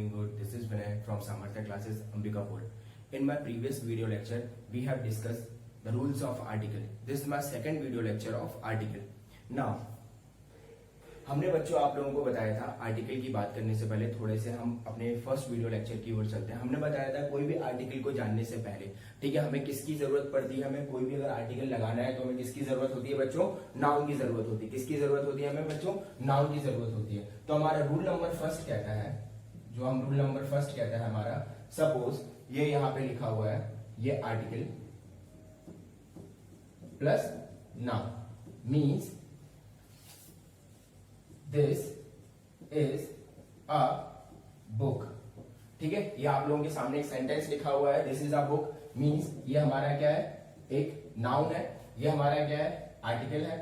doing good. This is Vinay from Samartha Classes, Ambikapur. In my previous video lecture, we have discussed the rules of article. This is my second video lecture of article. Now, हमने बच्चों आप लोगों को बताया था article की बात करने से पहले थोड़े से हम अपने फर्स्ट वीडियो लेक्चर की ओर चलते हैं। हमने बताया था कोई भी आर्टिकल को जानने से पहले, ठीक है, हमें किसकी जरूरत पड़ती है। हमें कोई भी अगर आर्टिकल लगाना है तो हमें किसकी जरूरत होती है बच्चों? नाउन की जरूरत होती है। किसकी जरूरत होती है हमें बच्चों? नाउन की जरूरत होती है। तो हमारा रूल नंबर फर्स्ट कहता है, जो हम रूल नंबर फर्स्ट कहता है हमारा, सपोज ये यहाँ पे लिखा हुआ है, ये article plus noun means this is a book. ठीक है, ये आप लोगों के सामने एक सेंटेंस लिखा हुआ है, this is a book means ये हमारा क्या है? एक नाउन है। ये हमारा क्या है? आर्टिकल है।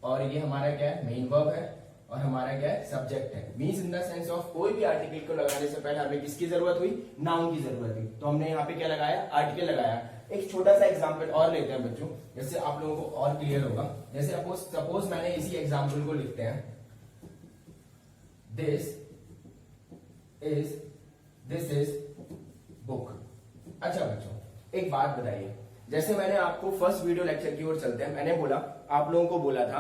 और ये हमारा क्या है? मेन वर्ब है। और हमारा क्या है? सब्जेक्ट है। Means in the sense of कोई भी आर्टिकल को लगाने से पहले हमें किसकी जरूरत हुई? नाउन की जरूरत हुई। तो हमने यहाँ पे क्या लगाया? आर्टिकल लगाया। एक छोटा सा एग्जाम्पल और लेते हैं बच्चों, जिससे आप लोगों को और क्लियर होगा। जैसे सपोज मैंने इसी एग्जाम्पल को लिखते हैं, दिस इज बुक। अच्छा बच्चों, एक बात बताइए, जैसे मैंने आपको फर्स्ट वीडियो लेक्चर की ओर चलते हैं, मैंने बोला, आप लोगों को बोला था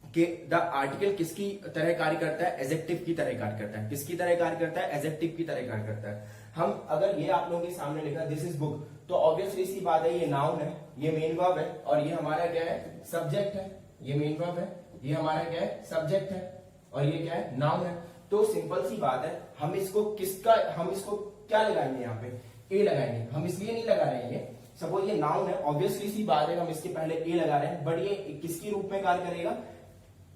कि द आर्टिकल किसकी तरह कार्य करता है? एडजेक्टिव की तरह कार्य करता है। किसकी तरह कार्य करता है? एडजेक्टिव की तरह कार्य करता है। हम अगर ये आप लोगों के सामने लिखा दिस इज बुक, तो ऑब्वियसली सी बात है, ये नाउन है, ये मेन वर्ब है, और ये हमारा क्या है? सब्जेक्ट है। ये मेन वर्ब है, ये हमारा क्या है? सब्जेक्ट है, और ये क्या है? नाउन है। तो सिंपल सी बात है, हम इसको क्या लगाएंगे? यहाँ पे ए लगाएंगे। हम इसलिए नहीं लगा रहे हैं, सपोज ये नाउन है, ऑब्वियसली सी बात है, हम इसके पहले ए लगा रहे हैं, बट ये किसके रूप में कार्य करेगा?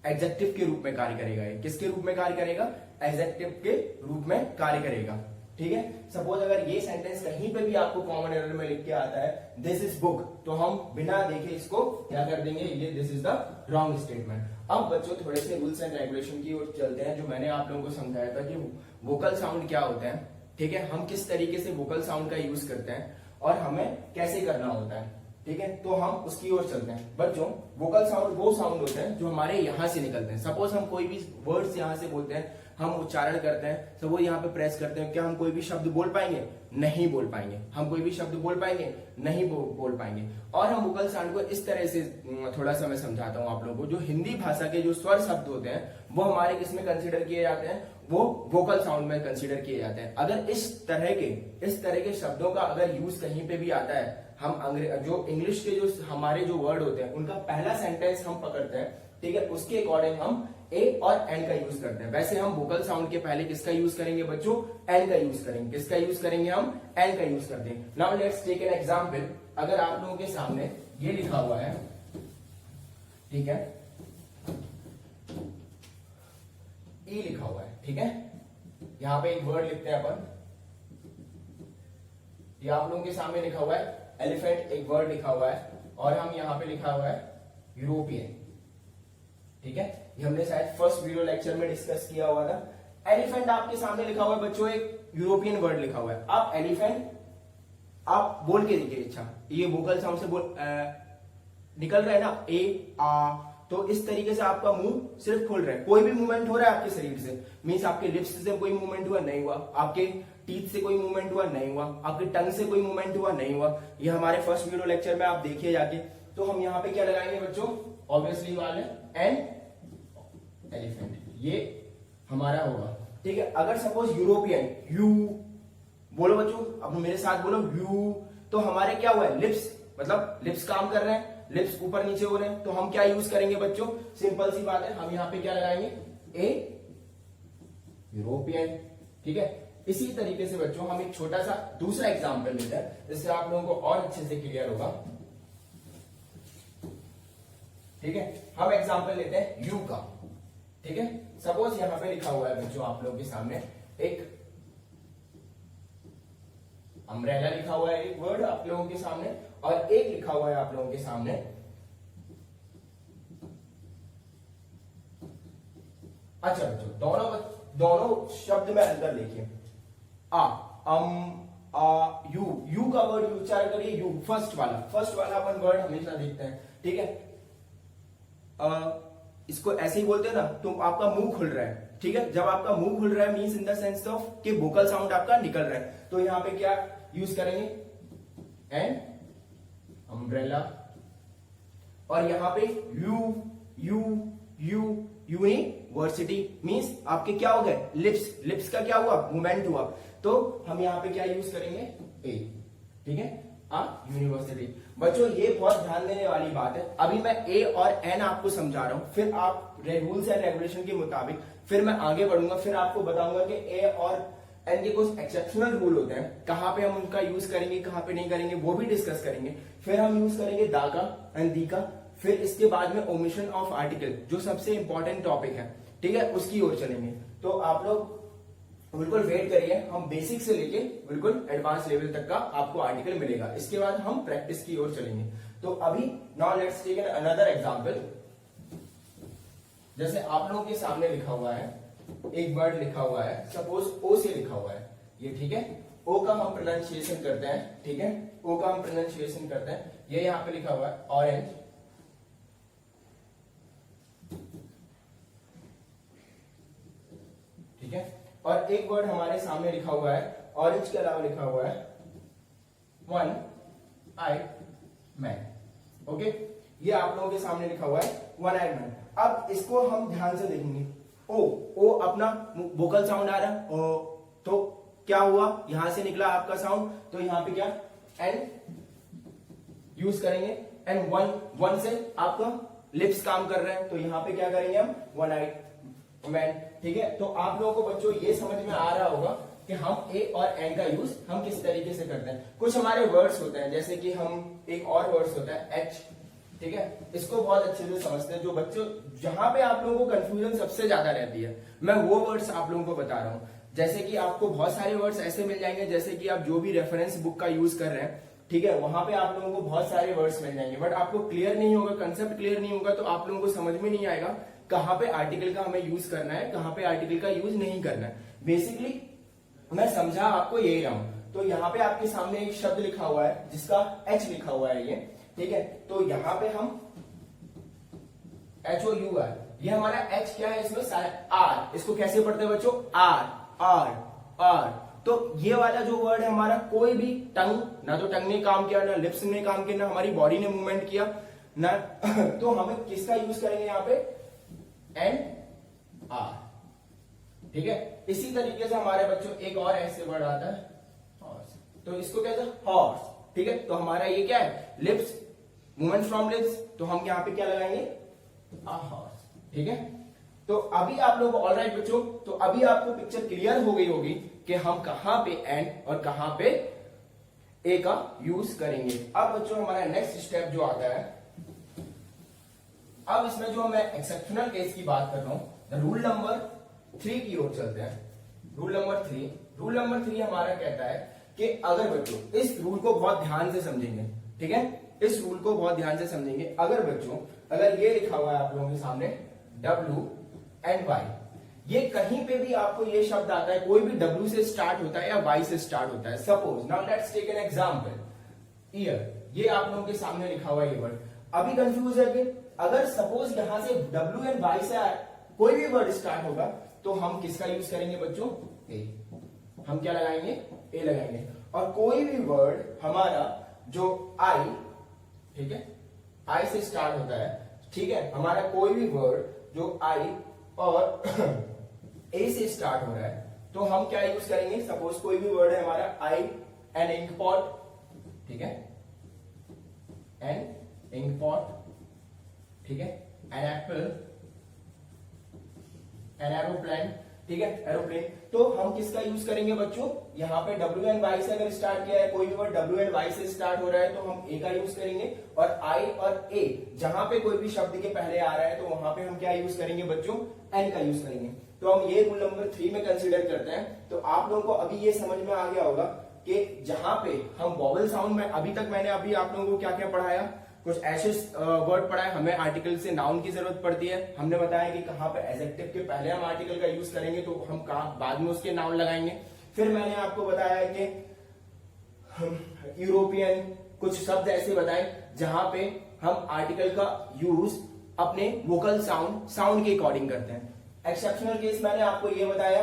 एडजेक्टिव के रूप में कार्य करेगा। ये किसके रूप में कार्य करेगा? एडजेक्टिव के रूप में कार्य करेगा। ठीक है, सपोज अगर ये सेंटेंस कहीं पे भी आपको कॉमन एरर में लिख के आता है दिस इज बुक, तो हम बिना देखे इसको क्या कर देंगे? ये this is the wrong statement. अब बच्चों थोड़े से रूल्स एंड रेगुलेशन की ओर चलते हैं, जो मैंने आप लोगों को समझाया था कि वोकल साउंड क्या होते हैं। ठीक है, हम किस तरीके से वोकल साउंड का यूज करते हैं और हमें कैसे करना होता है। ठीक है, तो हम उसकी ओर चलते हैं। बच्चों, वोकल साउंड वो साउंड होते हैं जो हमारे यहां से निकलते हैं। सपोज हम कोई भी वर्ड्स यहां से बोलते हैं, हम उच्चारण करते हैं, सपोज यहाँ पे प्रेस करते हैं, क्या हम कोई भी शब्द बोल पाएंगे? नहीं बोल पाएंगे। हम कोई भी शब्द बोल पाएंगे? नहीं बोल पाएंगे। और हम वोकल साउंड को इस तरह से थोड़ा सा मैं समझाता हूँ आप लोगों को। जो हिंदी भाषा के जो स्वर शब्द होते हैं वो हमारे किसमें कंसिडर किए जाते हैं? वो वोकल साउंड में कंसिडर किए जाते हैं। अगर इस तरह के शब्दों का अगर यूज कहीं पे भी आता है, हम जो इंग्लिश के जो हमारे जो वर्ड होते हैं उनका पहला सेंटेंस हम पकड़ते हैं, ठीक है, उसके अकॉर्डिंग हम ए और एन का यूज करते हैं। वैसे हम वोकल साउंड के पहले किसका यूज करेंगे बच्चों? एन का यूज करेंगे। किसका यूज करेंगे? हम एन का यूज करते हैं। Now let's take an example. अगर आप लोगों के सामने ये लिखा हुआ है, ठीक है, ई लिखा हुआ है, ठीक है, यहां पे एक वर्ड लिखते हैं अपन, ये आप लोगों के सामने लिखा हुआ है एलिफेंट, एक वर्ड लिखा हुआ है, और हम यहां पे लिखा हुआ है यूरोपियन। ठीक है, ये हमने शायद फर्स्ट वीडियो लेक्चर में डिस्कस किया हुआ था। एलिफेंट आपके सामने लिखा हुआ है बच्चों, एक यूरोपियन वर्ड लिखा हुआ है। आप एलिफेंट आप बोल के देखिए। अच्छा, ये वोकल साउंड से निकल रहा है ना, ए आ, तो इस तरीके से आपका मुंह सिर्फ खुल रहा है। कोई भी मूवमेंट हो रहा है आपके शरीर से, मीन्स आपके लिप्स से कोई मूवमेंट हुआ? नहीं हुआ। आपके टीथ से कोई मूवमेंट हुआ? नहीं हुआ। आपके टंग से कोई मूवमेंट हुआ? नहीं हुआ। ये हमारे फर्स्ट वीडियो लेक्चर में आप देखिए जाके। तो हम यहाँ पे क्या लगाएंगे बच्चों? ऑब्वियसली वाले एन एलिफेंट, ये हमारा होगा। ठीक है, अगर सपोज यूरोपियन, यू बोलो बच्चों, अब मेरे साथ बोलो यू, तो हमारे क्या हुआ है? लिप्स, मतलब लिप्स काम कर रहे हैं, लिप्स ऊपर नीचे हो रहे हैं, तो हम क्या यूज करेंगे बच्चों? सिंपल सी बात है, हम यहाँ पे क्या लगाएंगे? ए यूरोपियन। ठीक है, इसी तरीके से बच्चों हम एक छोटा सा दूसरा एग्जांपल लेते हैं, जिससे आप लोगों को और अच्छे से क्लियर होगा। ठीक है, हम एग्जांपल लेते हैं यू का। ठीक है, सपोज यहां पे लिखा हुआ है बच्चों आप लोगों के सामने एक अम्ब्रेला लिखा हुआ है, एक वर्ड आप लोगों के सामने, और एक लिखा हुआ है आप लोगों के सामने अच्छा बच्चों, दोनों शब्द में अंतर देखिए। यू का वर्ड उच्चारण करिए, यू फर्स्ट वाला अपन वर्ड हमेशा देखते हैं। ठीक है, इसको ऐसे ही बोलते हैं ना, तो आपका मुंह खुल रहा है। ठीक है, जब आपका मुंह खुल रहा है means in the sense of कि वोकल साउंड आपका निकल रहा है, तो यहां पे क्या यूज करेंगे, एन अम्ब्रेला। और यहां पे you you U university means आपके क्या हो गए, लिप्स का क्या हुआ, मूवमेंट हुआ, तो हम यहां पे क्या यूज करेंगे, ए। ठीक है, यूनिवर्सिटी। बच्चों ये बहुत ध्यान देने वाली बात है, अभी मैं ए और एन आपको समझा रहा हूं, फिर आप रूल्स एंड रेगुलेशन के मुताबिक फिर मैं आगे बढ़ूंगा, फिर आपको बताऊंगा कि ए और एन के कुछ एक्सेप्शनल रूल होते हैं, कहां पे हम उनका यूज करेंगे, कहां पे नहीं करेंगे, वो भी डिस्कस करेंगे। फिर हम यूज करेंगे दा का एंड दी का, फिर इसके बाद में ओमिशन ऑफ आर्टिकल जो सबसे इंपॉर्टेंट टॉपिक है, ठीक है, उसकी ओर चलेंगे। तो आप लोग बिल्कुल वेट करिए, हम बेसिक से लेके बिल्कुल एडवांस लेवल तक का आपको आर्टिकल मिलेगा, इसके बाद हम प्रैक्टिस की ओर चलेंगे। तो अभी now let's take another example. जैसे आप लोगों के सामने लिखा हुआ है, एक वर्ड लिखा हुआ है, सपोज ओ से लिखा हुआ है ये, ठीक है, ओ का हम प्रोनाउंसिएशन करते हैं, ठीक है, ओ का हम प्रोनाउंसिएशन करते हैं, ये यहां पे लिखा हुआ है ऑरेंज, ठीक है, और एक वर्ड हमारे सामने लिखा हुआ है, ऑरेंज के अलावा लिखा हुआ है वन आई मैन। ओके, ये आप लोगों के सामने लिखा हुआ है वन आई मैन। अब इसको हम ध्यान से देखेंगे, ओ अपना वोकल साउंड आ रहा है, तो क्या हुआ, यहां से निकला आपका साउंड, तो यहां पे क्या एन यूज करेंगे, एंड वन से आपका लिप्स काम कर रहे हैं, तो यहां पे क्या करेंगे हम, वन आई मैन। ठीक है, तो आप लोगों को बच्चों ये समझ में आ रहा होगा कि हम ए और एन का यूज हम किस तरीके से करते हैं। कुछ हमारे वर्ड्स होते हैं, जैसे कि हम एक और वर्ड्स होता है एच, ठीक है, इसको बहुत अच्छे से समझते हैं। जो बच्चों जहां पे आप लोगों को कंफ्यूजन सबसे ज्यादा रहती है, मैं वो वर्ड्स आप लोगों को बता रहा हूं। जैसे कि आपको बहुत सारे वर्ड्स ऐसे मिल जाएंगे, जैसे कि आप जो भी रेफरेंस बुक का यूज कर रहे हैं, ठीक है, वहां पे आप लोगों को बहुत सारे वर्ड्स मिल जाएंगे, बट आपको क्लियर नहीं होगा, कंसेप्ट क्लियर नहीं होगा, तो आप लोगों को समझ में नहीं आएगा कहां पे आर्टिकल का हमें यूज करना है, कहां पे आर्टिकल का यूज नहीं करना है। बेसिकली मैं समझा आपको यही रहा हूं। तो यहाँ पे आपके सामने एक शब्द लिखा हुआ है जिसका एच लिखा हुआ है ये, ठीक है, तो यहाँ पे हम एच ओ यू आर, ये हमारा एच क्या है, इसमें आर, इसको कैसे पढ़ते हैं बच्चों, आर आर आर। तो ये वाला जो वर्ड है हमारा, कोई भी टंग, ना तो टंग ने काम किया, ना लिप्स ने काम किया, ना हमारी बॉडी ने मूवमेंट किया ना तो हमें किसका यूज करेंगे यहाँ पे, एन आर, ठीक है। इसी तरीके से हमारे बच्चों एक और ऐसे वर्ड आता है हॉर्स, तो इसको कहते हैं हॉर्स, ठीक है, तो हमारा ये क्या है, लिप्स, मूवमेंट फ्रॉम लिप्स, तो हम यहाँ पे क्या लगाएंगे, आ हॉर्स, ठीक है। तो अभी आप लोग ऑलराइट बच्चों, तो अभी आपको पिक्चर क्लियर हो गई होगी कि हम कहां पे एन और कहां पे ए का यूज करेंगे। अब बच्चों हमारा नेक्स्ट स्टेप जो आता है, अब इसमें जो मैं एक्सेप्शनल केस की बात कर रहा हूं, रूल नंबर 3 की ओर चलते हैं। रूल नंबर 3 हमारा कहता है कि अगर बच्चों इस रूल को बहुत ध्यान से समझेंगे, ठीक है, इस रूल को बहुत ध्यान से समझेंगे, अगर बच्चों अगर ये लिखा हुआ है आप लोगों के सामने W एंड Y, ये कहीं पे भी आपको ये शब्द आता है, कोई भी W से स्टार्ट होता है या Y से स्टार्ट होता है, suppose now let's take an example year, ये आप लोगों के सामने लिखा हुआ ये वर्ड, अभी कंफ्यूज है कि अगर सपोज यहां से W एंड Y से कोई भी वर्ड स्टार्ट होगा, तो हम किसका यूज करेंगे बच्चों, ए, हम क्या लगाएंगे, ए लगाएंगे। और कोई भी वर्ड हमारा जो आई, ठीक है, आई से स्टार्ट होता है, ठीक है, हमारा कोई भी वर्ड जो आई और ए से स्टार्ट हो रहा है, तो हम क्या यूज करेंगे, सपोज कोई भी वर्ड है हमारा आई, एन इंक पॉट, ठीक है, एन इंक पॉट, ठीक है, एन एप्पल, एन एरोप्लेन, ठीक है, एरोप्लेन, तो हम किसका यूज करेंगे बच्चों, यहाँ पे W एंड Y से अगर स्टार्ट किया है, कोई भी वर्ड W एंड Y से स्टार्ट हो रहा है, तो हम ए का यूज करेंगे। और I और A जहां पे कोई भी शब्द के पहले आ रहा है, तो वहां पे हम क्या यूज करेंगे बच्चों, एन का यूज करेंगे। तो हम ये रूल नंबर 3 में कंसिडर करते हैं। तो आप लोगों को अभी ये समझ में आ गया होगा कि जहां पे हम वॉवल साउंड में, अभी तक मैंने अभी आप लोगों को क्या क्या पढ़ाया, कुछ ऐसे वर्ड पढ़ा है, हमें आर्टिकल से नाउन की जरूरत पड़ती है, हमने बताया कि कहां पे एडजेक्टिव के पहले हम आर्टिकल का यूज करेंगे, तो हम कहां बाद में उसके नाउन लगाएंगे। फिर मैंने आपको बताया कि यूरोपियन, कुछ शब्द ऐसे बताए जहां पे हम आर्टिकल का यूज अपने वोकल साउंड के अकॉर्डिंग करते हैं। एक्सेप्शनल केस मैंने आपको ये बताया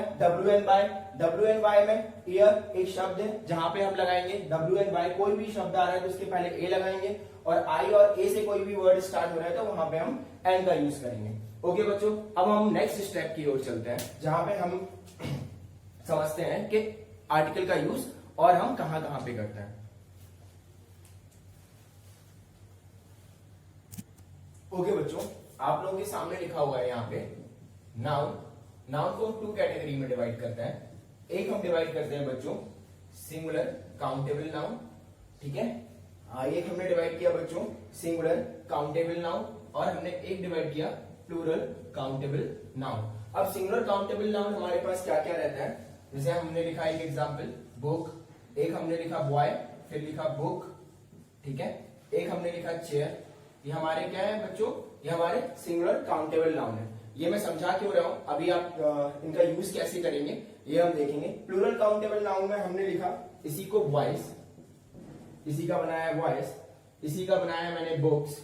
WNY में ईयर एक शब्द है जहां पे हम लगाएंगे WNY, कोई भी शब्द आ रहा है तो उसके पहले ए लगाएंगे, और आई और ए से कोई भी वर्ड स्टार्ट हो रहा है तो वहां पे हम एन का यूज करेंगे। ओके बच्चों, अब हम नेक्स्ट स्टेप की ओर चलते हैं जहां पे हम समझते हैं कि आर्टिकल का यूज और हम कहां कहां पे करते हैं। ओके बच्चों, आप लोगों के सामने लिखा हुआ है यहाँ पे नाउन। नाउन को टू कैटेगरी में डिवाइड करते हैं। एक हम डिवाइड करते हैं बच्चों सिंगुलर काउंटेबल नाउन, ठीक है। एक हमने डिवाइड किया बच्चों सिंगुलर काउंटेबल नाउन, और हमने एक डिवाइड किया प्लूरल काउंटेबल नाउन। अब सिंगुलर काउंटेबल नाउन हमारे पास क्या क्या रहता है, जैसे हमने लिखा एक एग्जाम्पल बुक, एक हमने लिखा बॉय, फिर लिखा बुक, ठीक है। एक हमने लिखा चेयर, ये हमारे क्या है बच्चों, ये हमारे सिंगुलर काउंटेबल नाउन है। ये मैं समझा क्यों रहा हूं, अभी आप इनका यूज कैसे करेंगे ये हम देखेंगे। प्लूरल काउंटेबल नाउन में हमने लिखा इसी को वॉइस, इसी का बनाया है वॉइस, इसी का बनाया है मैंने बुक्स,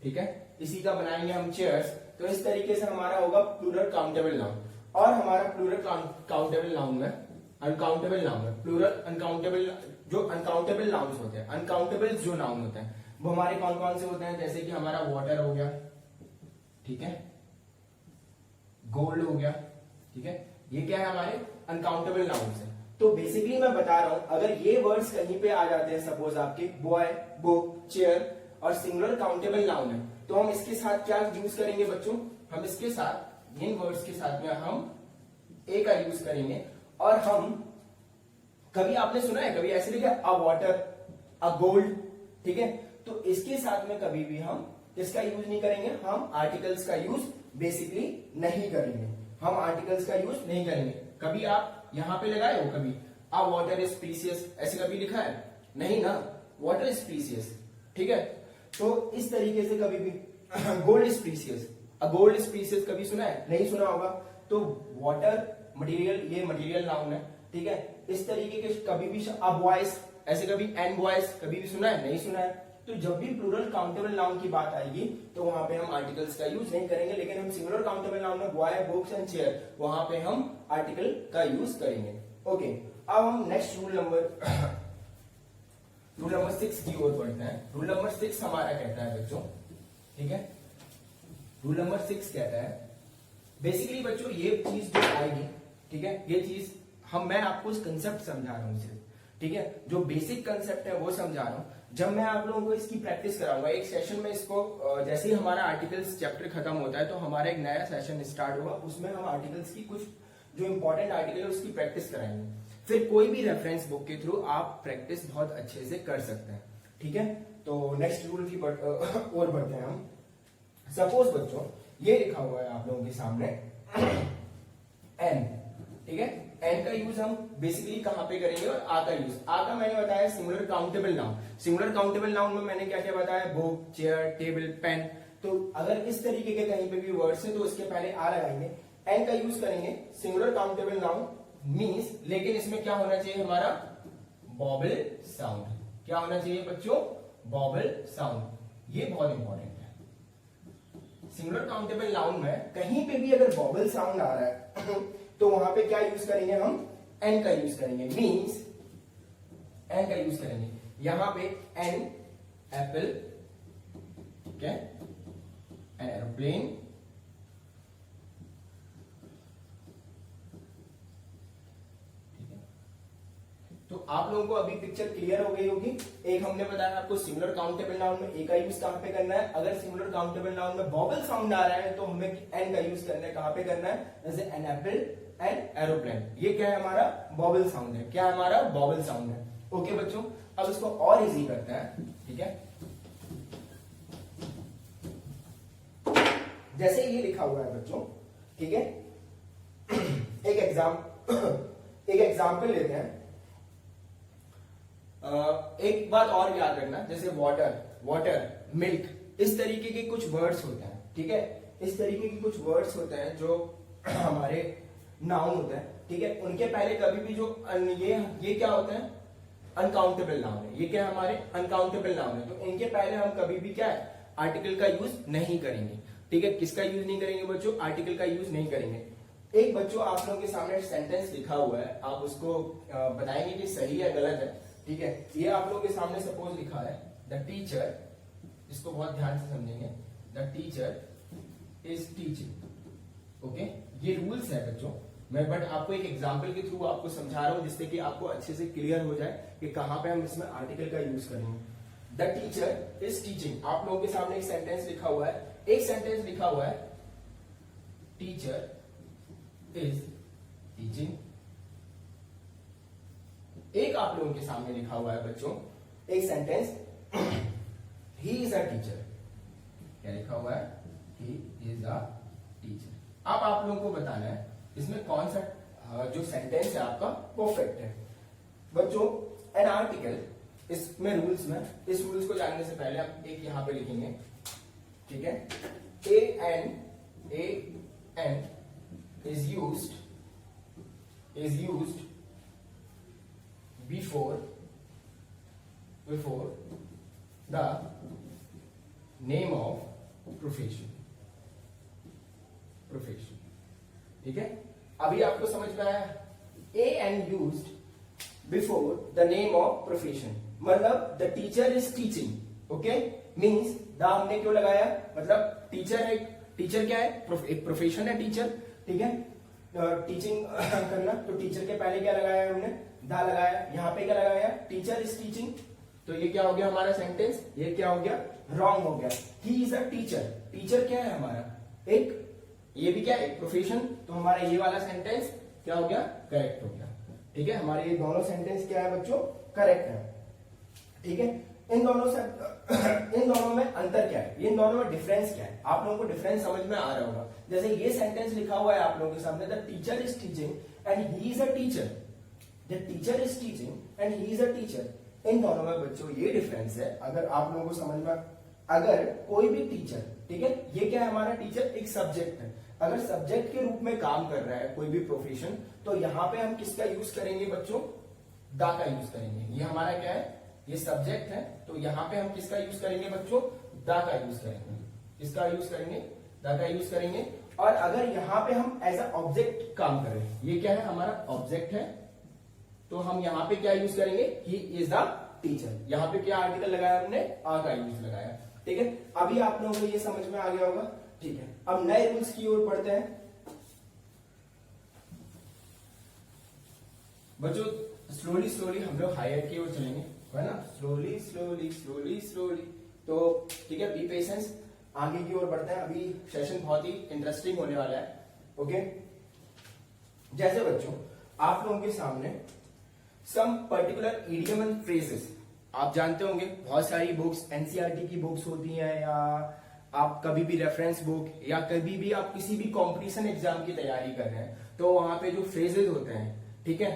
ठीक है, इसी का बनाएंगे हम चेयर्स। तो इस तरीके से हमारा होगा प्लूरल काउंटेबल नाउन। और हमारा प्लूरल काउंटेबल नाउन में अनकाउंटेबल नाउन है, प्लूरल अनकाउंटेबल, जो अनकाउंटेबल नाउन्स होते हैं, अनकाउंटेबल जो नाउन होते हैं वो हमारे कौन कौन से होते हैं, जैसे कि हमारा वाटर हो गया, ठीक है, गोल्ड हो गया, ठीक है, ये क्या है हमारे अनकाउंटेबल नाउन्स है। तो बेसिकली मैं बता रहा हूं अगर ये वर्ड्स कहीं पे आ जाते हैं, सपोज आपके बॉय, बुक, चेयर और सिंगुलर काउंटेबल नाउन है, तो हम इसके साथ क्या यूज करेंगे बच्चों, हम इसके साथ इन वर्ड्स के साथ में हम ए का यूज करेंगे। और हम कभी आपने सुना है कभी ऐसे लिखा अ वाटर, अ गोल्ड, ठीक है, तो इसके साथ में कभी भी हम इसका यूज नहीं करेंगे, हम आर्टिकल्स का यूज बेसिकली नहीं करेंगे, हम आर्टिकल्स का यूज नहीं करेंगे। कभी आप यहां पे लगाए हो कभी अ वाटर इज प्रीसियस, ऐसे कभी लिखा है नहीं ना, वाटर इज प्रीसियस, ठीक है। तो इस तरीके से कभी भी gold is precious, a gold is precious कभी सुना है, नहीं सुना होगा। तो वाटर मटेरियल, ये मटेरियल नाउन है, ठीक है। इस तरीके के कभी भी अ बॉयज, ऐसे कभी एन बॉयज कभी भी सुना है, नहीं सुना है। तो जब भी प्लूरल काउंटेबल नाउन की बात आएगी तो वहां पे हम आर्टिकल्स का यूज नहीं करेंगे, लेकिन हम सिंगुलर काउंटेबल नाउन में बॉय, बुक्स एंड चेयर, वहां पे हम आर्टिकल का यूज करेंगे। ओके, अब हम नेक्स्ट रूल नंबर 6 की ओर बढ़ते हैं। रूल नंबर 6 हमारा कहता है बच्चों, ठीक है, रूल नंबर 6 कहता है बेसिकली बच्चों ये चीज जो आएगी, ठीक है, ये चीज मैं आपको इस कंसेप्ट समझा रहा हूं सिर्फ, ठीक है, जो बेसिक कंसेप्ट है वो समझा रहा हूं। जब मैं आप लोगों को इसकी प्रैक्टिस कराऊंगा एक सेशन में, इसको जैसे ही हमारा आर्टिकल्स चैप्टर खत्म होता है तो हमारा एक नया सेशन स्टार्ट होगा, उसमें हम आर्टिकल्स की कुछ जो इंपॉर्टेंट आर्टिकल है उसकी प्रैक्टिस कराएंगे। फिर कोई भी रेफरेंस बुक के थ्रू आप प्रैक्टिस बहुत अच्छे से कर सकते हैं, ठीक है। तो नेक्स्ट रूल की और बढ़ते हैं हम। सपोज बच्चों ये लिखा हुआ है आप लोगों के सामने एन, ठीक है, एन का यूज हम बेसिकली कहां पे करेंगे, और आ का यूज, आ का मैंने बताया singular countable noun. Singular countable noun में मैंने क्या क्या बताया, बुक, चेयर, टेबल, पेन। तो अगर इस तरीके के कहीं पे भी वर्ड्स है तो उसके पहले आ लगाएंगे, एन का यूज करेंगे। सिंगुलर काउंटेबल नाउन मीन्स, लेकिन इसमें क्या होना चाहिए हमारा बॉबल साउंड, क्या होना चाहिए बच्चों, बॉबल साउंड, ये बहुत इंपॉर्टेंट है। सिंगुलर काउंटेबल नाउन में कहीं पे भी अगर बॉबल साउंड आ रहा है तो वहां पे क्या यूज करेंगे, हम एन का यूज करेंगे, मीन्स एन का यूज करेंगे। यहां पे एन एप्पल, ठीक है, एन एरोप्लेन, तो आप लोगों को अभी पिक्चर क्लियर हो गई होगी। एक हमने बताया आपको सिंगुलर काउंटेबल नाउन में ए का यूज कहां पे करना है, अगर सिंगुलर काउंटेबल नाउन में बॉबल साउंड आ रहा है तो हमें एन का यूज करना है, कहां पे करना है, जैसे एन एप्पल, एन एरोप्लेन, ये क्या है हमारा बॉबल साउंड है, क्या हमारा बॉबल साउंड है। ओके बच्चों, अब इसको और इजी करते हैं, ठीक है। जैसे ये लिखा हुआ है बच्चों, ठीक है, एक एग्जाम्पल लेते हैं। एक बात और याद रखना, जैसे वाटर, मिल्क, इस तरीके के कुछ वर्ड्स होते हैं, ठीक है, इस तरीके के कुछ वर्ड्स होते हैं जो हमारे नाउन होते हैं, ठीक है, उनके पहले कभी भी जो ये क्या होते हैं, अनकाउंटेबल नाउन है, ये क्या हमारे अनकाउंटेबल नाउन है, तो इनके पहले हम कभी भी क्या है आर्टिकल का यूज नहीं करेंगे। ठीक है, किसका यूज नहीं करेंगे बच्चों, आर्टिकल का यूज नहीं करेंगे। एक बच्चों आप लोगों के सामने सेंटेंस लिखा हुआ है, आप उसको बताएंगे कि सही है गलत है, ठीक है। ये आप लोगों के सामने सपोज लिखा है द टीचर, इसको बहुत ध्यान से समझेंगे, the teacher is teaching. Okay, ये रूल्स है बच्चों, मैं बट आपको एक एग्जांपल के थ्रू आपको समझा रहा हूं जिससे कि आपको अच्छे से क्लियर हो जाए कि कहां पे हम इसमें आर्टिकल का यूज करेंगे। द टीचर इज टीचिंग, आप लोगों के सामने एक सेंटेंस लिखा हुआ है, एक सेंटेंस लिखा हुआ है टीचर इज टीचिंग। एक आप लोगों के सामने लिखा हुआ है बच्चों एक sentence he is a teacher. क्या लिखा हुआ है, ही इज अ टीचर। अब आप लोगों को बताना है इसमें कौन सा जो सेंटेंस है आपका परफेक्ट है। बच्चों एन आर्टिकल, इसमें रूल्स में, इस रूल्स को जानने से पहले हम एक यहां पे लिखेंगे, ठीक है। A N is used before the name of profession, ठीक है। अभी आपको समझ में आया, an used before the name of profession, मतलब the teacher is teaching, okay, means the हमने क्यों लगाया, मतलब टीचर है, टीचर क्या है, एक प्रोफेशन है टीचर, ठीक है, टीचिंग करना, तो टीचर के पहले क्या लगाया हमने, दा लगाया, यहाँ पे क्या लगाया, टीचर इज टीचिंग, तो ये क्या हो गया हमारा सेंटेंस, ये क्या हो गया, रॉन्ग हो गया। ही इज अ टीचर, टीचर क्या है हमारा, एक, ये भी क्या है, एक प्रोफेशन, तो हमारा ये वाला सेंटेंस क्या हो गया, करेक्ट हो गया, ठीक है। हमारे ये दोनों सेंटेंस क्या है बच्चों, करेक्ट है, ठीक है। इन दोनों में अंतर क्या है, इन दोनों में डिफरेंस क्या है, आप लोगों को डिफरेंस समझ में आ रहा होगा। जैसे ये सेंटेंस लिखा हुआ है आप लोगों के सामने, the teacher is teaching and he is a teacher, the teacher is teaching and he is a teacher. इन दोनों में बच्चों ये डिफरेंस है, अगर आप लोगों को समझ में, अगर कोई भी टीचर, ठीक है, ये क्या है हमारा टीचर, एक सब्जेक्ट है, अगर सब्जेक्ट के रूप में काम कर रहा है कोई भी प्रोफेशन, तो यहाँ पे हम किसका यूज करेंगे बच्चों, दा का यूज करेंगे। ये हमारा क्या है, ये सब्जेक्ट है, तो यहाँ पे हम किसका यूज करेंगे बच्चों, दा का यूज करेंगे, किसका यूज करेंगे, दा का यूज करेंगे। और अगर यहाँ पे हम एज अ ऑब्जेक्ट काम करें, ये क्या है हमारा ऑब्जेक्ट है, तो हम यहाँ पे क्या यूज करेंगे, ही इज द टीचर। यहाँ पे क्या आर्टिकल लगाया हमने, आ का यूज लगाया, ठीक है। अभी आप लोगों को ये समझ में आ गया होगा, ठीक है। अब नए रूल्स की ओर बढ़ते हैं बच्चों, स्लोली हम लोग हायर की ओर चलेंगे, है ना, स्लोली, तो ठीक है, बी पेशेंस, आगे की ओर बढ़ते हैं। अभी सेशन बहुत ही इंटरेस्टिंग होने वाला है, ओके। जैसे बच्चों आप लोगों के सामने some particular idiom and phrases, आप जानते होंगे बहुत सारी बुक्स, एनसीईआरटी की बुक्स होती हैं, या आप कभी भी रेफरेंस बुक, या कभी भी आप किसी भी कॉम्पिटिशन एग्जाम की तैयारी कर रहे हैं, तो वहां पे जो फ्रेजेस होते हैं, ठीक है,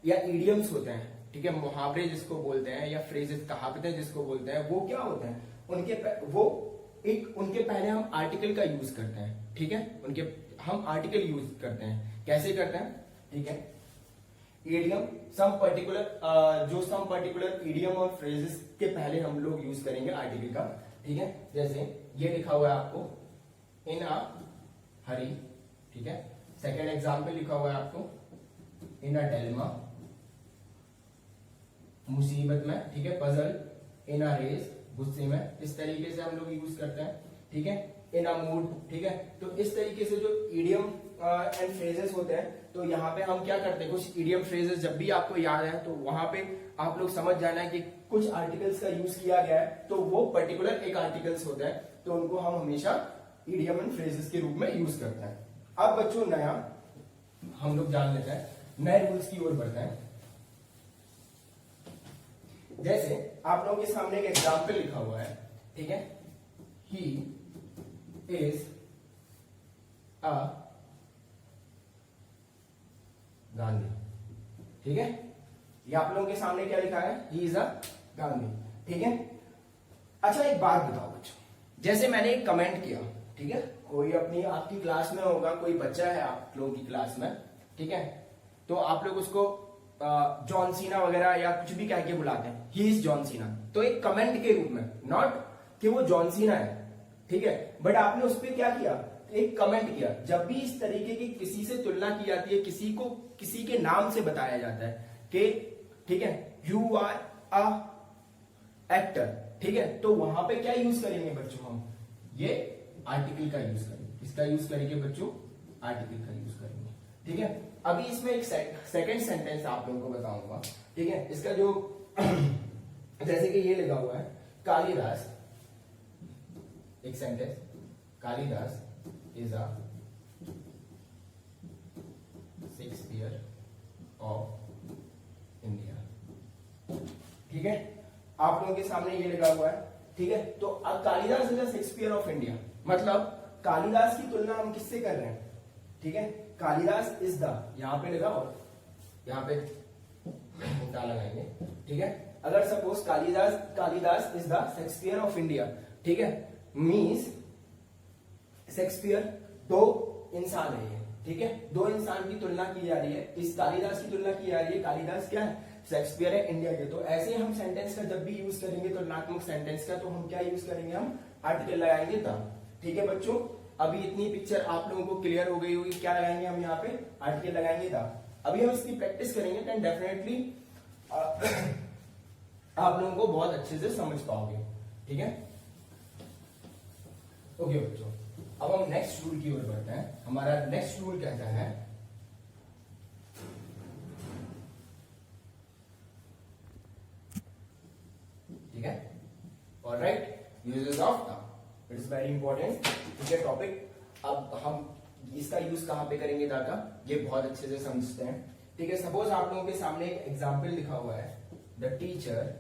या इडियम्स होते हैं, ठीक है, मुहावरे जिसको बोलते हैं, या फ्रेजेस, कहावतें जिसको बोलते हैं, वो क्या होते हैं, उनके पहले हम आर्टिकल का यूज करते हैं, ठीक है, हम आर्टिकल यूज करते हैं, कैसे करते हैं, ठीक है। इडियम, सम पर्टिकुलर इडियम और फ्रेजेस के पहले हम लोग यूज करेंगे आर्टिकल का, ठीक है। जैसे ये लिखा हुआ है आपको, इन अ हरी, ठीक है। सेकेंड एग्जाम्पल लिखा हुआ है आपको, इन अ डिलेमा, मुसीबत में, ठीक है, पजल, इन अ रेस, गुस्से में, इस तरीके से हम लोग यूज करते हैं, ठीक है। इन अ मूड, ठीक है। तो इस तरीके से जो इडियम एंड फ्रेजेस होते हैं, तो यहाँ पे हम क्या करते हैं, कुछ इडियम फ्रेजेस जब भी आपको याद है, तो वहां पे आप लोग समझ जाना है कि कुछ आर्टिकल्स का यूज किया गया है, तो वो पर्टिकुलर एक आर्टिकल्स होते हैं, तो उनको हम हमेशा इडियम एंड फ्रेजेस के रूप में यूज करते हैं। अब बच्चों नया हम लोग जान लेते हैं, नए रूल्स की ओर बढ़ते हैं। जैसे आप लोगों के सामने एक एग्जाम्पल लिखा हुआ है, ठीक है, ही इज अ गांधी, ठीक है। ये आप लोगों के सामने क्या लिखा है, ही इज अ गांधी, ठीक है। अच्छा एक बात बताओ बच्चों, जैसे मैंने एक कमेंट किया, ठीक है, कोई अपनी आपकी क्लास में होगा, कोई बच्चा है आप लोगों की क्लास में, ठीक है, तो आप लोग उसको जॉन सीना वगैरह या कुछ भी कह के बुलाते हैं, ही इज जॉन सीना, तो एक कमेंट के रूप में, नॉट कि वो जॉन सीना है, ठीक है, बट आपने उस पर क्या किया, एक कमेंट किया। जब भी इस तरीके की किसी से तुलना की जाती है, किसी को किसी के नाम से बताया जाता है कि ठीक है यू आर अ एक्टर, ठीक है, तो वहां पे क्या यूज करेंगे बच्चों, हम ये आर्टिकल का यूज करेंगे। किसका यूज करेंगे बच्चों, आर्टिकल का यूज करेंगे। ठीक है, अभी इसमें एक सेकंड सेंटेंस आप लोगों को बताऊंगा। ठीक है, इसका जो जैसे कि ये लिखा हुआ है कालिदास, एक sentence, Kalidas is a Shakespeare of India. ठीक है, आप लोगों के सामने ये लिखा हुआ है। ठीक है, तो अब Kalidas is a Shakespeare of India, मतलब कालिदास की तुलना हम किससे कर रहे हैं। ठीक है, कालिदास इज द, यहां पे लिखा और यहां पे उल्टा लगाएंगे। ठीक है, अगर suppose Kalidas is the Shakespeare of India, ठीक है, मीन्स शेक्सपियर दो इंसान है ये। ठीक है, दो इंसान की तुलना की जा रही है, इस कालिदास की तुलना की जा रही है। कालिदास क्या है, शेक्सपियर है इंडिया के। तो ऐसे हम सेंटेंस का जब भी यूज करेंगे तुलनात्मक सेंटेंस का, तो हम क्या यूज करेंगे, हम आर्टिकल लगाएंगे द। ठीक है बच्चों, अभी इतनी पिक्चर आप लोगों को क्लियर हो गई होगी, क्या लगाएंगे हम यहाँ पे, आर्टिकल लगाएंगे द। अभी हम इसकी प्रैक्टिस करेंगे तो डेफिनेटली आप लोगों को बहुत अच्छे से समझ पाओगे। ठीक है, ओके बच्चों, अब हम नेक्स्ट रूल की ओर बढ़ते हैं। हमारा नेक्स्ट रूल कहता है ठीक है, alright, uses of the, it is very important. ठीक है टॉपिक, अब हम इसका यूज कहां पे करेंगे द का, ये बहुत अच्छे से समझते हैं। ठीक है, सपोज आप लोगों के सामने एक एग्जाम्पल लिखा हुआ है, the teacher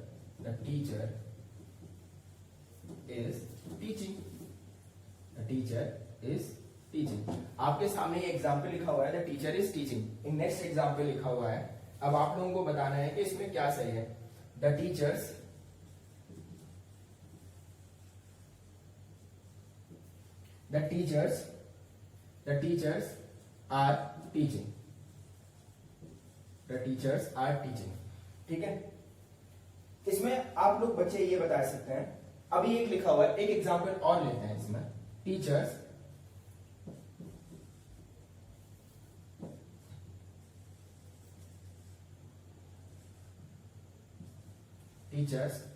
is teaching, the teacher is teaching. आपके सामने ये एग्जाम्पल लिखा हुआ है, द टीचर इज टीचिंग। एक नेक्स्ट एग्जाम्पल लिखा हुआ है, अब आप लोगों को बताना है कि इसमें क्या सही है। The teachers are teaching, the teachers are teaching. ठीक है, इसमें आप लोग बच्चे ये बता सकते हैं। अभी एक लिखा हुआ है, एक एग्जाम्पल और लेते हैं इसमें, टीचर्स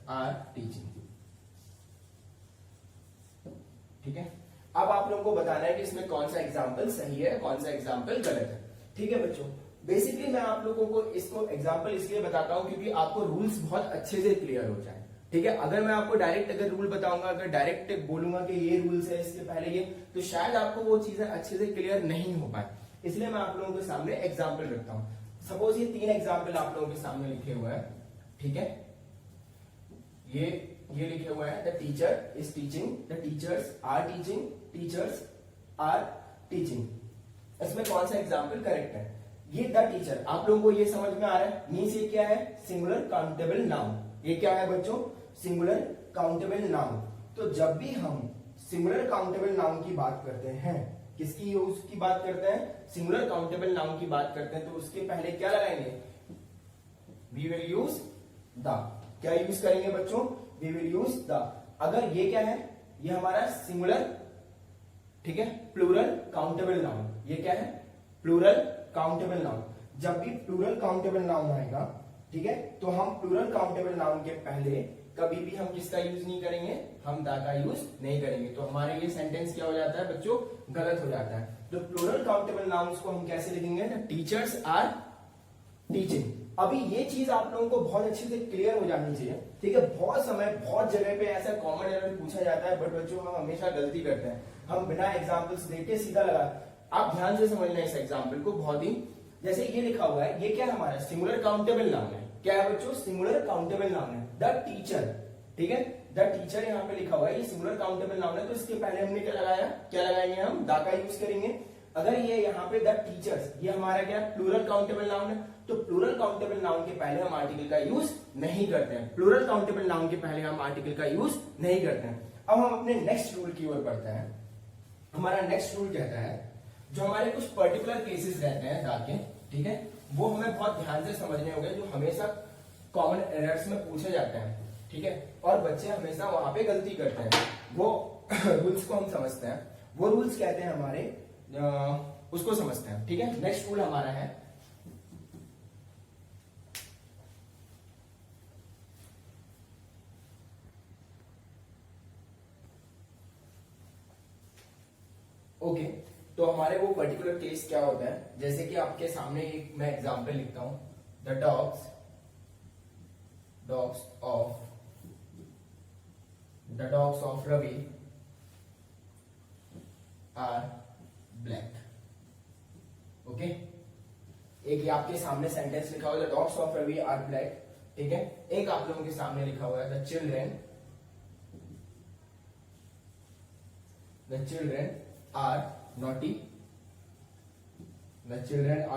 आर टीचिंग। ठीक है, अब आप लोगों को बताना है कि इसमें कौन सा एग्जाम्पल सही है, कौन सा एग्जाम्पल गलत है। ठीक है बच्चों, बेसिकली मैं आप लोगों को इसको एग्जाम्पल इसलिए बताता हूं क्योंकि आपको रूल्स बहुत अच्छे से क्लियर हो जाए। ठीक है, अगर मैं आपको डायरेक्ट अगर रूल बताऊंगा, अगर डायरेक्ट बोलूंगा कि ये रूल्स है इसके पहले ये, तो शायद आपको वो चीजें अच्छे से क्लियर नहीं हो पाए। इसलिए मैं आप लोगों के सामने एग्जाम्पल रखता हूं। सपोज ये 3 एग्जाम्पल आप लोगों के सामने लिखे हुए हैं। ठीक है, ये लिखे हुए हैं, the teacher is teaching, the teachers are teaching, teachers are teaching. इसमें कौन सा एग्जाम्पल करेक्ट है। ये द टीचर आप लोगों को ये समझ में आ रहा है, मीन्स ये क्या है, सिंगुलर काउंटेबल नाउन। ये क्या है बच्चों, सिंगुलर काउंटेबल नाउन। तो जब भी हम सिंगुलर काउंटेबल नाउन की बात करते हैं, किसकी यूज की बात करते हैं, सिंगुलर काउंटेबल नाउन की बात करते हैं, तो उसके पहले क्या लगाएंगे, वी विल यूज द। क्या यूज करेंगे बच्चों, वी विल यूज द। अगर ये क्या है, ये हमारा सिंगुलर, ठीक है, प्लूरल काउंटेबल नाउन। ये क्या है, प्लूरल काउंटेबल नाउन। जब भी प्लूरल काउंटेबल नाउन आएगा, ठीक है, तो हम प्लूरल काउंटेबल नाउन के पहले कभी भी हम किसका यूज नहीं करेंगे, हम द का यूज नहीं करेंगे। तो हमारे ये सेंटेंस क्या हो जाता है बच्चों, गलत हो जाता है। तो प्लूरल काउंटेबल नाउन्स को हम कैसे लिखेंगे, द टीचर्स आर टीचिंग। अभी ये चीज आप लोगों को बहुत अच्छे से क्लियर हो जानी चाहिए। ठीक है, बहुत समय बहुत जगह पे ऐसा कॉमन एरर पूछा जाता है, बट बच्चों हम हमेशा गलती करते हैं, हम बिना एग्जाम्पल्स देके सीधा लगा। आप ध्यान से समझना इस एग्जाम्पल को, बहुत ही, जैसे ये लिखा हुआ है, ये क्या है हमारा सिंगुलर काउंटेबल नाउन है। क्या है बच्चों, सिंगुलर काउंटेबल नाउन है, द टीचर। ठीक है, द टीचर यहाँ पे लिखा हुआ है, ये सिंगुलर काउंटेबल नाउन है, तो इसके पहले हमने क्या लगाया, क्या लगाएंगे, हम द का यूज करेंगे। अगर ये यहाँ पे द टीचर्स, ये हमारा क्या प्लूरल काउंटेबल नाउन है, तो प्लूरल काउंटेबल नाउन के पहले हम आर्टिकल का यूज नहीं करते हैं। प्लूरल काउंटेबल नाउन के पहले हम आर्टिकल का यूज नहीं करते हैं। अब हम अपने नेक्स्ट रूल की ओर बढ़ते हैं। हमारा नेक्स्ट रूल कहता है, जो हमारे कुछ पर्टिकुलर केसेस रहते हैं द के, ठीक है, वो हमें बहुत ध्यान से समझने होंगे, जो हमेशा कॉमन एरर्स में पूछे जाते हैं। ठीक है। और बच्चे हमेशा वहां पे गलती करते हैं, वो रूल्स को हम समझते हैं, वो रूल्स कहते हैं हमारे उसको समझते हैं, ठीक है। नेक्स्ट रूल हमारा है ओके तो हमारे वो पर्टिकुलर केस क्या होता है, जैसे कि आपके सामने एक मैं एग्जांपल लिखता हूं, the dogs of Ravi are black. Okay, एक ये आपके सामने सेंटेंस लिखा हुआ है, the dogs of Ravi are black, ठीक है। एक आप लोगों के सामने लिखा हुआ है, द चिल्ड्रेन आर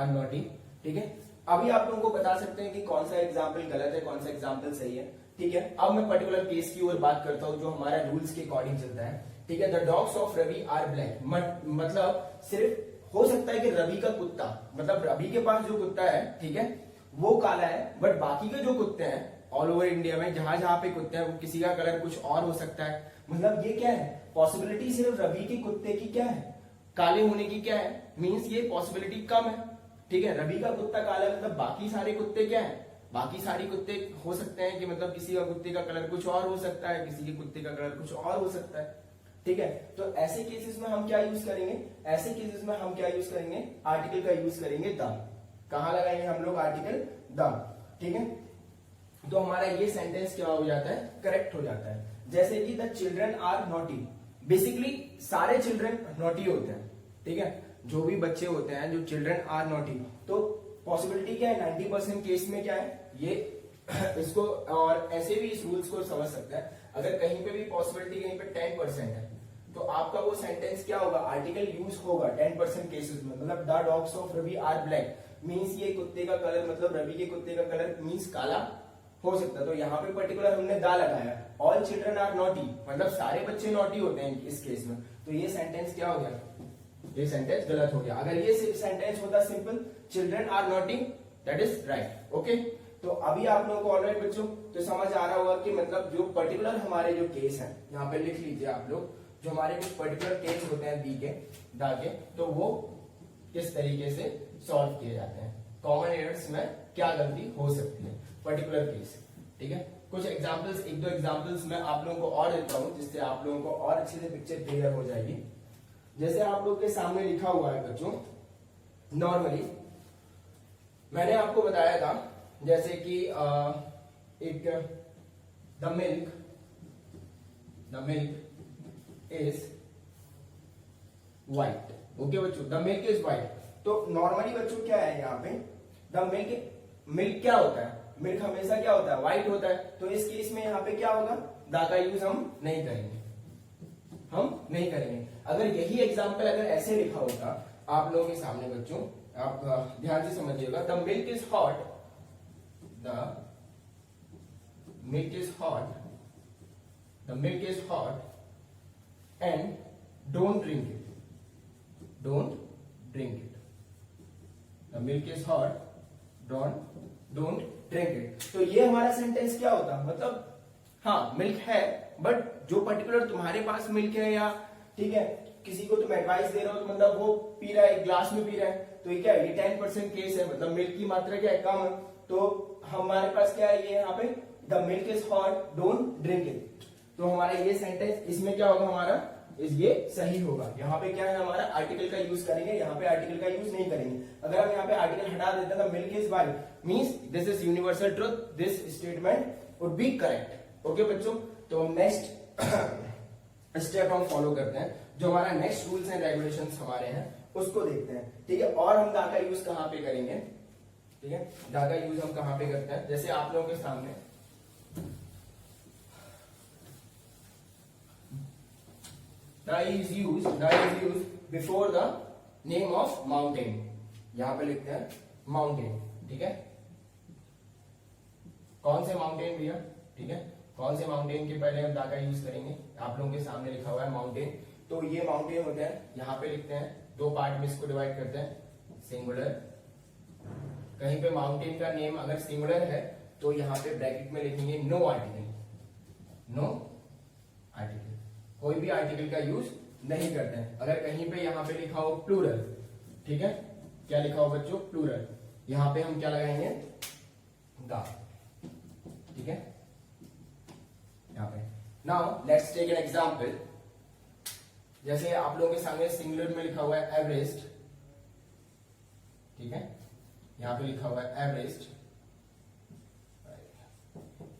नॉटी, ठीक है। अभी आप लोगों को बता सकते हैं कि कौन सा एग्जाम्पल गलत है, कौन सा एग्जाम्पल सही है, ठीक है। अब मैं पर्टिकुलर केस की ओर बात करता हूं जो हमारा रूल्स के अकॉर्डिंग चलता है, ठीक है। The dogs of Ravi are black, मतलब सिर्फ हो सकता है कि रवि का कुत्ता, मतलब रवि के पास जो कुत्ता है, ठीक है, वो काला है, बट बाकी के जो कुत्ते हैं ऑल ओवर इंडिया में जहां जहां पे कुत्ते हैं वो किसी का कलर कुछ और हो सकता है। मतलब ये क्या है, पॉसिबिलिटी सिर्फ रवि के कुत्ते की क्या है, काले होने की क्या है, मींस ये पॉसिबिलिटी कम है, ठीक है। रवि का कुत्ता काला है, मतलब बाकी सारे कुत्ते क्या है, बाकी सारे कुत्ते हो सकते हैं कि मतलब किसी का कुत्ते का कलर कुछ और हो सकता है, किसी के कुत्ते का कलर कुछ और हो सकता है, ठीक है। तो ऐसे केसेस में हम क्या यूज करेंगे, ऐसे केसेस में हम क्या यूज करेंगे, आर्टिकल का यूज करेंगे द। कहां लगाएंगे हम लोग आर्टिकल द, ठीक है। तो हमारा ये सेंटेंस क्या हो जाता है, करेक्ट हो जाता है। जैसे कि the children are naughty, basically सारे चिल्ड्रन नॉटी होते हैं, ठीक है। जो भी बच्चे होते हैं, जो चिल्ड्रन आर नॉटी, तो पॉसिबिलिटी क्या है, 90% केस में क्या है ये इसको, और ऐसे भी इस रूल्स को समझ सकता है। अगर कहीं पे भी पॉसिबिलिटी कहीं पे 10% है तो आपका वो सेंटेंस क्या होगा, आर्टिकल यूज होगा 10% केसेस में। मतलब the dogs of Ravi are black means ये कुत्ते का कलर, मतलब रवि के कुत्ते का कलर मींस काला हो सकता है। तो यहाँ पे पर्टिकुलर हमने दा लगाया। ऑल चिल्ड्रन आर नॉटी, मतलब सारे बच्चे नॉटी होते हैं इस केस में। तो ये सेंटेंस क्या हो गया, ये सेंटेंस गलत हो गया। अगर ये सेंटेंस होता simple, children are naughty, that is right. Okay, तो अभी आप लोगों को ऑलराइट बच्चों तो समझ आ रहा होगा कि मतलब जो पर्टिकुलर हमारे जो केस है, यहाँ पे लिख लीजिए आप लोग, जो हमारे कुछ पर्टिकुलर केस होते हैं दी के, दा के, तो वो किस तरीके से सॉल्व किए जाते हैं, कॉमन एरर्स में क्या गलती हो सकती है, पर्टिकुलर केस, ठीक है। कुछ एग्जांपल्स, एक दो एग्जांपल्स मैं आप लोगों को और देता हूं जिससे आप लोगों को और अच्छे से पिक्चर क्लियर हो जाएगी। जैसे आप लोग के सामने लिखा हुआ है बच्चों, नॉर्मली मैंने आपको बताया था जैसे कि एक the milk is white. Okay बच्चों, द मिल्क इज व्हाइट। तो नॉर्मली बच्चों क्या है यहाँ पे, द मिल्क क्या होता है, मिल्क हमेशा क्या होता है, व्हाइट होता है। तो इस केस में यहाँ पे क्या होगा, द का यूज हम नहीं करेंगे, अगर यही एग्जाम्पल अगर ऐसे लिखा होता आप लोगों के सामने बच्चों, आप ध्यान से समझिएगा, the milk is hot, and don't drink it, the milk is hot, don't drink it. तो ये हमारा सेंटेंस क्या होता, मतलब हाँ मिल्क है, बट जो पर्टिकुलर तुम्हारे पास मिल्क है, या ठीक है किसी को तुम एडवाइस दे रहे हो तो मतलब वो पी रहा है, ग्लास में पी रहा है, तो ये क्या है, ये 10% केस है, मतलब मिल्क की मात्रा क्या है, कम है। तो हमारे पास क्या है, ये यहाँ पे the milk is hot, don't drink it. तो हमारा ये सेंटेंस इसमें क्या होगा हमारा, ये सही होगा। यहाँ पे क्या है हमारा, आर्टिकल का यूज करेंगे, यहाँ पे आर्टिकल का यूज नहीं करेंगे। अगर हम यहाँ पे आर्टिकल हटा देते हैं, milk is white means this is universal truth, this statement would be correct. Okay बच्चों, तो नेक्स्ट स्टेप हम फॉलो करते हैं, जो हमारा नेक्स्ट रूल्स एंड रेगुलेशंस हमारे हैं उसको देखते हैं, ठीक है। और हम दा का यूज कहां पे करेंगे, ठीक है, दा का यूज हम कहां पे करते हैं, जैसे आप लोगों के सामने दा is use before the name of mountain, यहां पे लिखते हैं माउंटेन, ठीक है। कौन से माउंटेन भैया, ठीक है, कौन से माउंटेन के पहले हम दा का यूज करेंगे, आप लोगों के सामने लिखा हुआ है माउंटेन। तो ये माउंटेन होते हैं, यहाँ पे लिखते हैं, दो पार्ट में इसको डिवाइड करते हैं, सिंगुलर, कहीं पे माउंटेन का नेम अगर सिंगुलर है तो यहाँ पे ब्रैकेट में लिखेंगे नो आर्टिकल, कोई भी आर्टिकल का यूज नहीं करते हैं। अगर कहीं पे यहाँ पे लिखा हो प्लूरल, ठीक है, क्या लिखा हो बच्चों, प्लूरल, यहाँ पे हम क्या लगाएंगे, द, ठीक है, यहाँ पे। Now let's take an example. जैसे आप लोगों के सामने सिंगुलर में लिखा हुआ है एवरेस्ट, ठीक है, यहाँ पे लिखा हुआ है एवरेस्ट,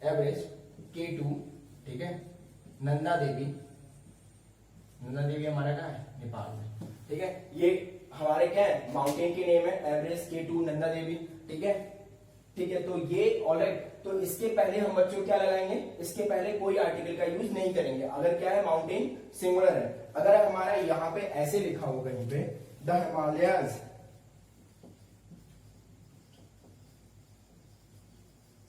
एवरेस्ट K2, ठीक है, नंदा देवी, नंदा देवी हमारा क्या है, नेपाल में, ठीक है, ये हमारे क्या है, माउंटेन के नेम है, एवरेस्ट K2 नंदा देवी, ठीक है, ठीक है। तो ये ऑलराइट, तो इसके पहले हम बच्चों क्या लगाएंगे, इसके पहले कोई आर्टिकल का यूज नहीं करेंगे। अगर क्या है, माउंटेन सिंगुलर है, अगर हमारा यहाँ पे ऐसे लिखा हो कहीं पे द हिमालयाज,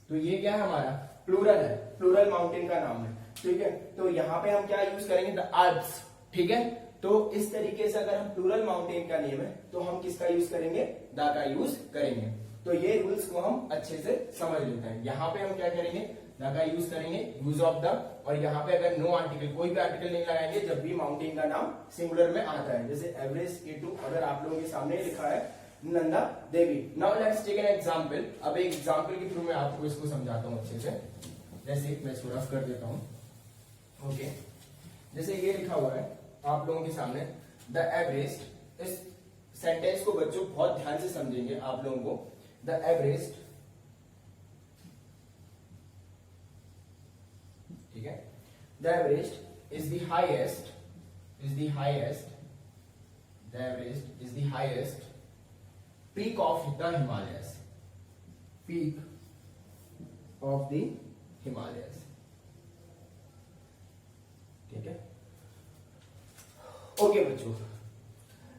तो ये क्या है, हमारा प्लूरल है, प्लूरल माउंटेन का नाम है, ठीक है। तो यहाँ पे हम क्या यूज करेंगे, द आल्प्स, ठीक है। तो इस तरीके से अगर हम प्लूरल माउंटेन का नेम है तो हम किसका यूज करेंगे, द का यूज करेंगे। तो ये रूल्स को हम अच्छे से समझ लेते हैं। यहाँ पे हम क्या करेंगे, द का यूज करेंगे, यूज ऑफ द, और यहाँ पे अगर नो आर्टिकल, कोई भी आर्टिकल नहीं लगाएंगे जब भी माउंटेन का नाम सिंगुलर में आता है। जैसे एवरेस्ट K2 अगर आप लोगों के सामने लिखा है Nanda Devi. Now let's take an example. अब एक एग्जांपल के थ्रू मैं आपको इसको समझाता हूँ अच्छे से। जैसे मैं इसको रफ कर देता हूँ, ओके। जैसे ये लिखा हुआ है आप लोगों के सामने द एवरेस्ट, इस सेंटेंस को बच्चों बहुत ध्यान से समझेंगे आप लोगों को। द एवरेस्ट, ठीक है, the Everest is the highest, is the highest, the Everest is the highest peak of the Himalayas, peak of the Himalayas, ठीक है, ओके बच्चों।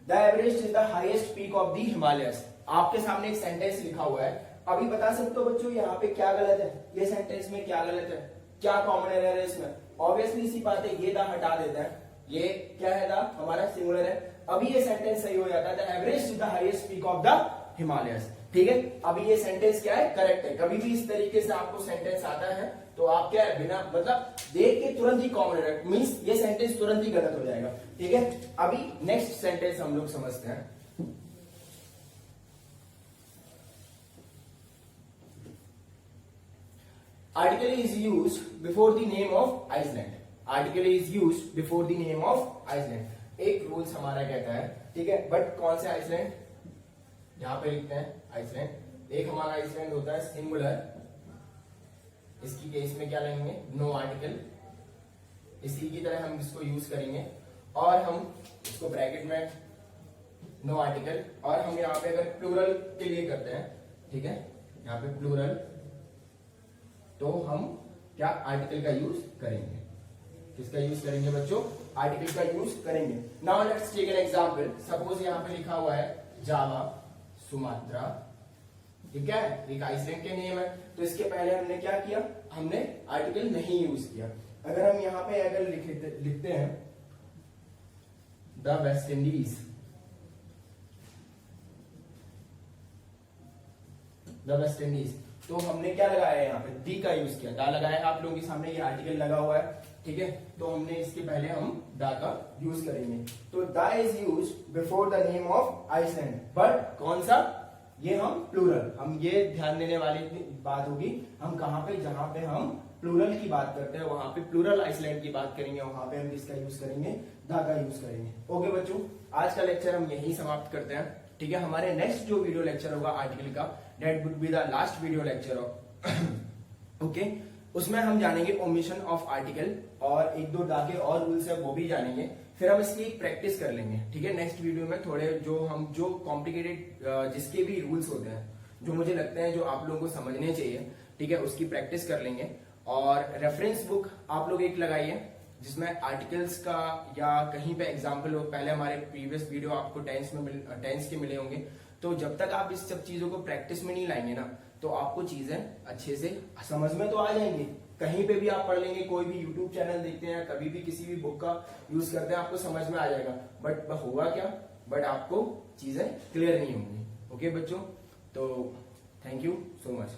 The Everest is the highest peak of the Himalayas. आपके सामने एक sentence लिखा हुआ है, अभी बता सकते हो बच्चों यहाँ पे क्या गलत है, ये सेंटेंस में क्या गलत है, क्या कॉमन एरर है इसमें। ऑब्वियसली सी बात है, ये द हटा देते हैं, ये क्या है, द हमारा सिंगुलर है, अभी ये सेंटेंस सही हो जाता है, the Everest is the highest peak of the Himalayas, ठीक है। अभी ये सेंटेंस क्या है, करेक्ट है। कभी भी इस तरीके से आपको सेंटेंस आता है तो आप क्या है, बिना मतलब देख के तुरंत ही कॉमन एरर मींस ये सेंटेंस तुरंत ही गलत हो जाएगा, ठीक है। अभी नेक्स्ट सेंटेंस हम लोग समझते हैं। Article is used before the name of island, article is used before the name of island. एक रूल्स हमारा कहता है, ठीक है, बट कौन से आइसलैंड, यहां पे लिखते हैं आइसलैंड। एक हमारा आइसलैंड होता है सिंगुलर, इसकी केस में क्या लेंगे, नो आर्टिकल, इसी की तरह हम इसको यूज करेंगे। और हम इसको ब्रैकेट में नो आर्टिकल, और हम यहाँ पे अगर प्लूरल के लिए करते हैं, ठीक है, यहाँ पे प्लूरल, तो हम क्या आर्टिकल का यूज करेंगे, किसका यूज करेंगे बच्चों, आर्टिकल का यूज करेंगे। Now let's take an example. Suppose यहाँ पे लिखा हुआ है जावा सुमात्रा, ठीक है, एक आइसलैंड के नेम है, तो इसके पहले हमने क्या किया, हमने आर्टिकल नहीं यूज किया। अगर हम यहाँ पे अगर लिखते हैं the West Indies, the West Indies, तो हमने क्या लगाया यहाँ पे, दी का यूज किया, दा लगाया। आप लोगों के सामने ये आर्टिकल लगा हुआ है, ठीक है, तो हमने इसके पहले हम दा का यूज करेंगे। तो the is use before the name of island, but कौन सा, ये हम प्लूरल, हम ये ध्यान देने वाली बात होगी, हम कहां पे, जहां पे हम प्लूरल की बात करते हैं वहां पे प्लूरल आइसलैंड की बात करेंगे, वहां पे हम किसका यूज करेंगे, दा का यूज करेंगे। ओके बच्चों, आज का लेक्चर हम यही समाप्त करते हैं, ठीक है। हमारे नेक्स्ट जो वीडियो लेक्चर होगा आर्टिकल का, that would be the last video lecture of okay, उसमें हम जानेंगे ओमिशन ऑफ आर्टिकल और एक दो दा के और रूल्स है वो भी जानेंगे, फिर हम इसकी एक प्रैक्टिस कर लेंगे, ठीक है। नेक्स्ट वीडियो में थोड़े जो कॉम्प्लिकेटेड जिसके भी रूल्स होते हैं, जो मुझे लगते हैं जो आप लोगों को समझने चाहिए, ठीक है, उसकी प्रैक्टिस कर लेंगे। और रेफरेंस बुक आप लोग एक लगाइए जिसमें आर्टिकल्स का या कहीं पे एग्जाम्पल हो। पहले हमारे प्रीवियस वीडियो आपको टेंस के मिले होंगे, तो जब तक आप इस सब चीजों को प्रैक्टिस में नहीं लाएंगे ना, तो आपको चीजें अच्छे से समझ में तो आ जाएंगी। कहीं पे भी आप पढ़ लेंगे, कोई भी यूट्यूब चैनल देखते हैं, कभी भी किसी भी बुक का यूज करते हैं, आपको समझ में आ जाएगा, बट होगा क्या, बट आपको चीजें क्लियर नहीं होंगी। ओके बच्चों, तो थैंक यू सो मच।